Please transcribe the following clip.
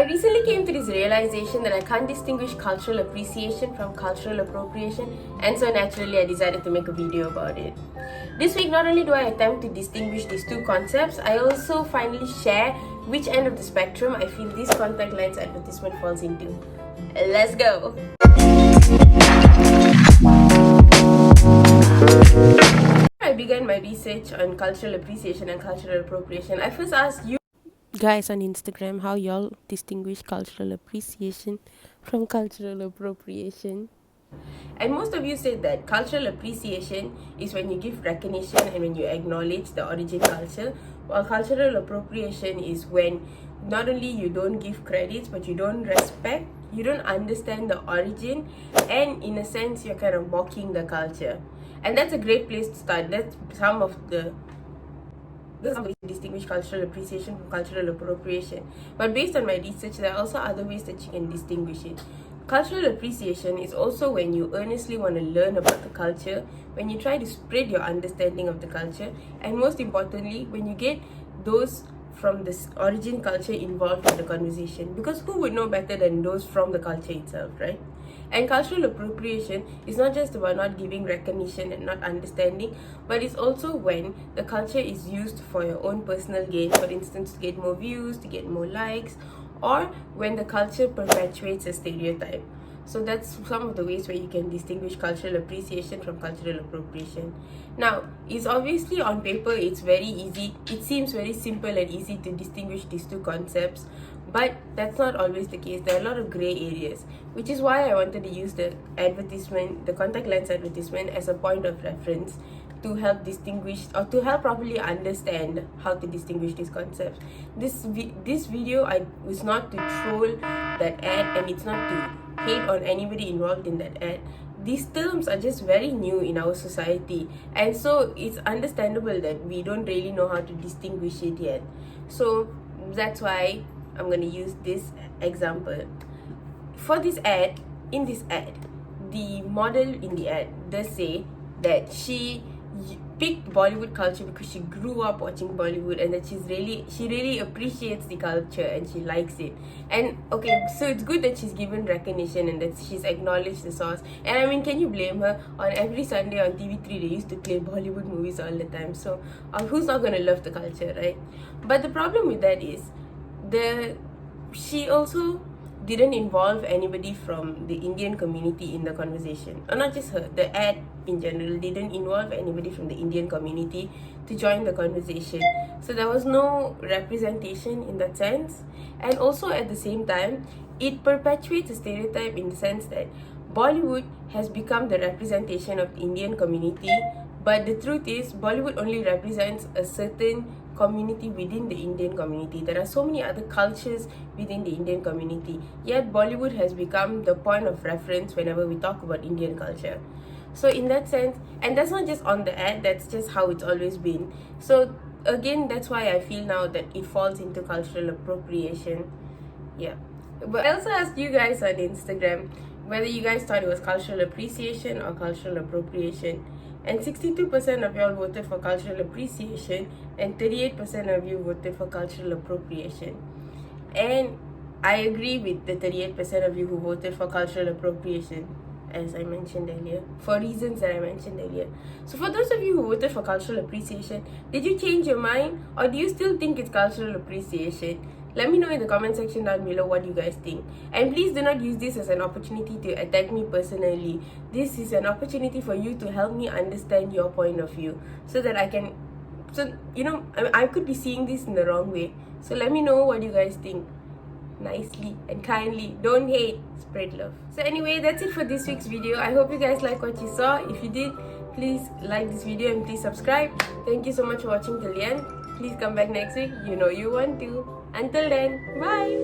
recently came to this realization that I can't distinguish cultural appreciation from cultural appropriation, and so naturally I decided to make a video about it. This week, not only do I attempt to distinguish these two concepts, I also finally share which end of the spectrum I feel this contact lens advertisement falls into. Let's go! I began my research on cultural appreciation and cultural appropriation. I first asked you guys on Instagram how y'all distinguish cultural appreciation from cultural appropriation. And most of you said that cultural appreciation is when you give recognition and when you acknowledge the origin culture, while cultural appropriation is when not only you don't give credits, but you don't respect, you don't understand the origin, and in a sense, you're kind of mocking the culture. And that's a great place to start. That's some of the ways to distinguish cultural appreciation from cultural appropriation. But based on my research, there are also other ways that you can distinguish it. Cultural appreciation is also when you earnestly want to learn about the culture, when you try to spread your understanding of the culture, and most importantly, when you get those from the origin culture involved in the conversation. Because who would know better than those from the culture itself, right? And cultural appropriation is not just about not giving recognition and not understanding, but it's also when the culture is used for your own personal gain, for instance, to get more views, to get more likes, or when the culture perpetuates a stereotype. So that's some of the ways where you can distinguish cultural appreciation from cultural appropriation. Now, it's obviously on paper, it's very easy. It seems very simple and easy to distinguish these two concepts, but that's not always the case. There are a lot of gray areas, which is why I wanted to use the advertisement, the contact lens advertisement, as a point of reference to help distinguish or to help properly understand how to distinguish these concepts. This video was not to troll that ad, and it's not to hate on anybody involved in that ad. These terms are just very new in our society, and so it's understandable that we don't really know how to distinguish it yet. So that's why I'm going to use this example. For this ad, in this ad, the model in the ad does say that she picked Bollywood culture because she grew up watching Bollywood, and that she really appreciates the culture and she likes it. And okay, so it's good that she's given recognition and that she's acknowledged the source. And I mean, can you blame her? On every Sunday on TV3 they used to play Bollywood movies all the time, so who's not gonna love the culture, right? But the problem with that is she also didn't involve anybody from the Indian community in the conversation. Or not just her, the ad in general didn't involve anybody from the Indian community to join the conversation. So there was no representation in that sense. And also at the same time, it perpetuates a stereotype in the sense that Bollywood has become the representation of the Indian community, but the truth is Bollywood only represents a certain community within the Indian community. There are so many other cultures within the Indian community, yet Bollywood has become the point of reference whenever we talk about Indian culture. So in that sense, and that's not just on the ad, that's just how it's always been. So again, that's why I feel now that it falls into cultural appropriation. Yeah. But I also asked you guys on Instagram whether you guys thought it was cultural appreciation or cultural appropriation. And 62% of y'all voted for cultural appreciation, and 38% of you voted for cultural appropriation. And I agree with the 38% of you who voted for cultural appropriation, as I mentioned earlier, for reasons that I mentioned earlier. So for those of you who voted for cultural appreciation, did you change your mind, or do you still think it's cultural appreciation? Let me know in the comment section down below what you guys think. And please do not use this as an opportunity to attack me personally. This is an opportunity for you to help me understand your point of view, so that I can, I could be seeing this in the wrong way. So let me know what you guys think. Nicely and kindly. Don't hate. Spread love. So anyway, that's it for this week's video. I hope you guys like what you saw. If you did, please like this video and please subscribe. Thank you so much for watching till the end. Please come back next week. You know you want to. Until then, bye!